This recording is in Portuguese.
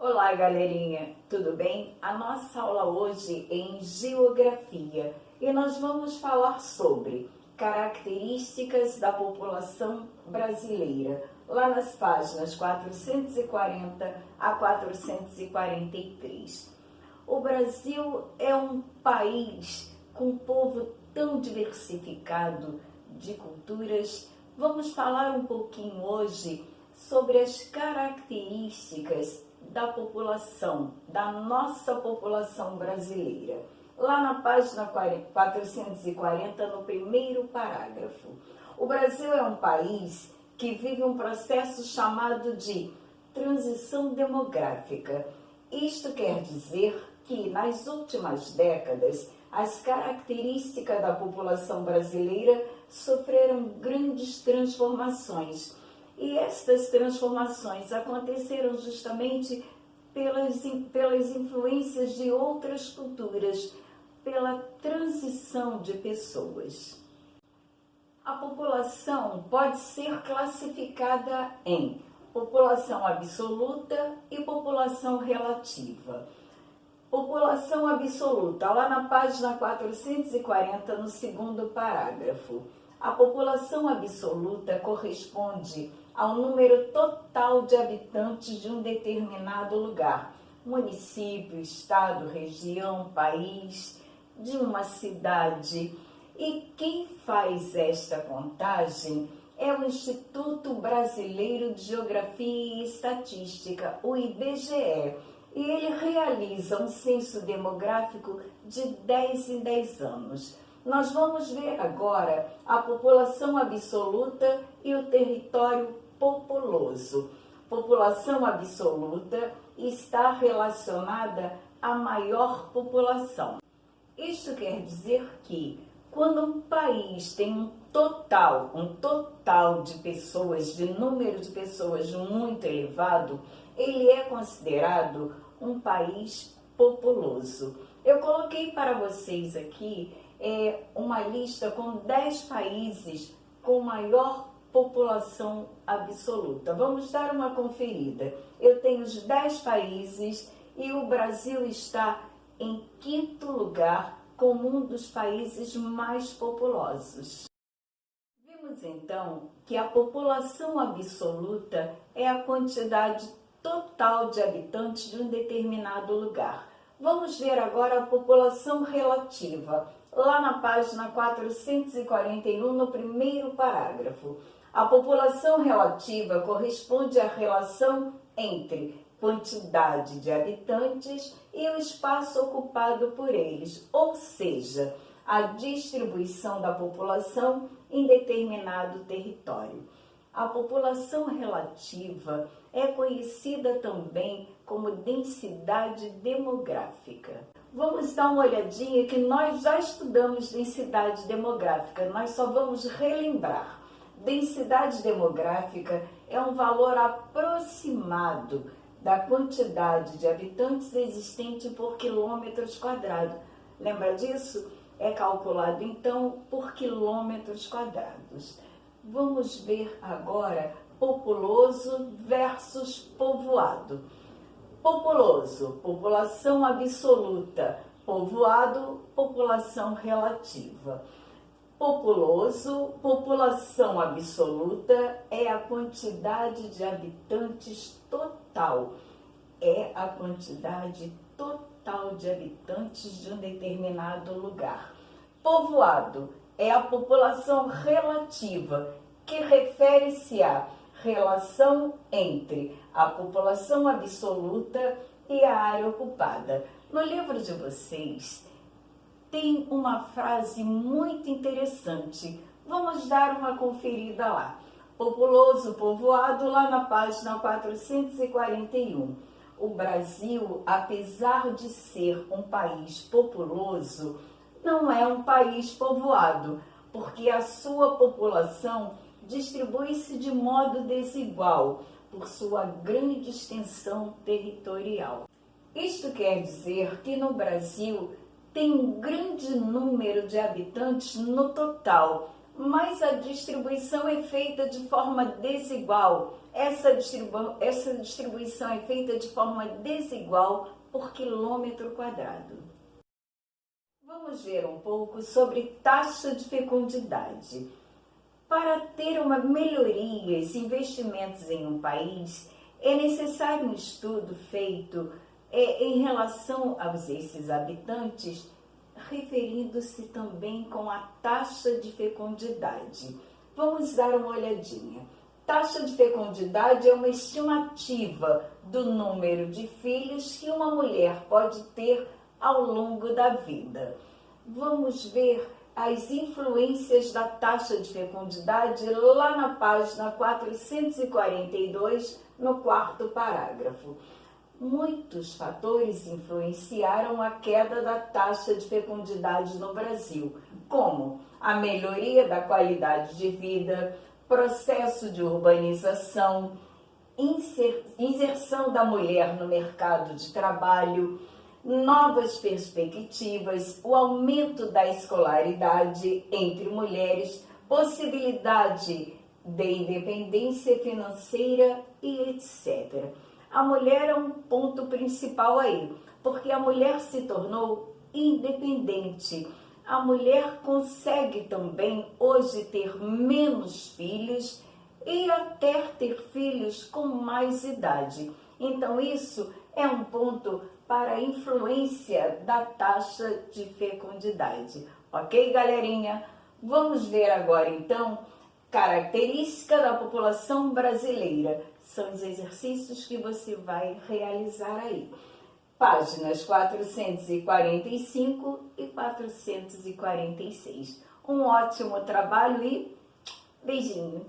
Olá, galerinha, tudo bem? A nossa aula hoje é em Geografia e nós vamos falar sobre características da população brasileira, lá nas páginas 440 a 443. O Brasil é um país com um povo tão diversificado de culturas. Vamos falar um pouquinho hoje sobre as características da população, da nossa população brasileira. Lá na página 440, no primeiro parágrafo. O Brasil é um país que vive um processo chamado de transição demográfica. Isto quer dizer que, nas últimas décadas, as características da população brasileira sofreram grandes transformações. E estas transformações aconteceram justamente pelas influências de outras culturas, pela transição de pessoas. A população pode ser classificada em população absoluta e população relativa. População absoluta, lá na página 440, no segundo parágrafo. A população absoluta corresponde ao número total de habitantes de um determinado lugar, município, estado, região, país, de uma cidade. E quem faz esta contagem é o Instituto Brasileiro de Geografia e Estatística, o IBGE, e ele realiza um censo demográfico de 10 em 10 anos. Nós vamos ver agora a população absoluta e o território populoso. População absoluta está relacionada à maior população. Isto quer dizer que, quando um país tem um total de pessoas, de número de pessoas muito elevado, ele é considerado um país populoso. Eu coloquei para vocês aqui uma lista com 10 países com maior população absoluta. Vamos dar uma conferida. Eu tenho os 10 países e o Brasil está em quinto lugar como um dos países mais populosos. Vimos então que a população absoluta é a quantidade total de habitantes de um determinado lugar. Vamos ver agora a população relativa, lá na página 441, no primeiro parágrafo. A população relativa corresponde à relação entre quantidade de habitantes e o espaço ocupado por eles, ou seja, a distribuição da população em determinado território. A população relativa é conhecida também como densidade demográfica. Vamos dar uma olhadinha que nós já estudamos densidade demográfica, nós só vamos relembrar. Densidade demográfica é um valor aproximado da quantidade de habitantes existente por quilômetros quadrados. Lembra disso? É calculado então por quilômetros quadrados. Vamos ver agora populoso versus povoado. Populoso, população absoluta. Povoado, população relativa. Populoso, população absoluta é a quantidade de habitantes total. É a quantidade total de habitantes de um determinado lugar. Povoado é a população relativa, que refere-se à relação entre a população absoluta e a área ocupada. No livro de vocês tem uma frase muito interessante. Vamos dar uma conferida lá. Populoso, povoado, lá na página 441. O Brasil, apesar de ser um país populoso, não é um país povoado, porque a sua população distribui-se de modo desigual por sua grande extensão territorial. Isto quer dizer que no Brasil tem um grande número de habitantes no total, mas a distribuição é feita de forma desigual essa distribuição é feita de forma desigual por quilômetro quadrado. Vamos ver um pouco sobre taxa de fecundidade. Para ter uma melhoria e investimentos em um país, é necessário um estudo feito em relação aos esses habitantes, referindo-se também com a taxa de fecundidade. Vamos dar uma olhadinha. Taxa de fecundidade é uma estimativa do número de filhos que uma mulher pode ter ao longo da vida. Vamos ver as influências da taxa de fecundidade lá na página 442, no quarto parágrafo. Muitos fatores influenciaram a queda da taxa de fecundidade no Brasil, como a melhoria da qualidade de vida, processo de urbanização, inserção da mulher no mercado de trabalho, novas perspectivas, o aumento da escolaridade entre mulheres, possibilidade de independência financeira e etc. A mulher é um ponto principal aí, porque a mulher se tornou independente. A mulher consegue também hoje ter menos filhos e até ter filhos com mais idade. Então isso é um ponto para a influência da taxa de fecundidade. Ok, galerinha? Vamos ver agora então característica da população brasileira. São os exercícios que você vai realizar aí. Páginas 445 e 446. Um ótimo trabalho e beijinho!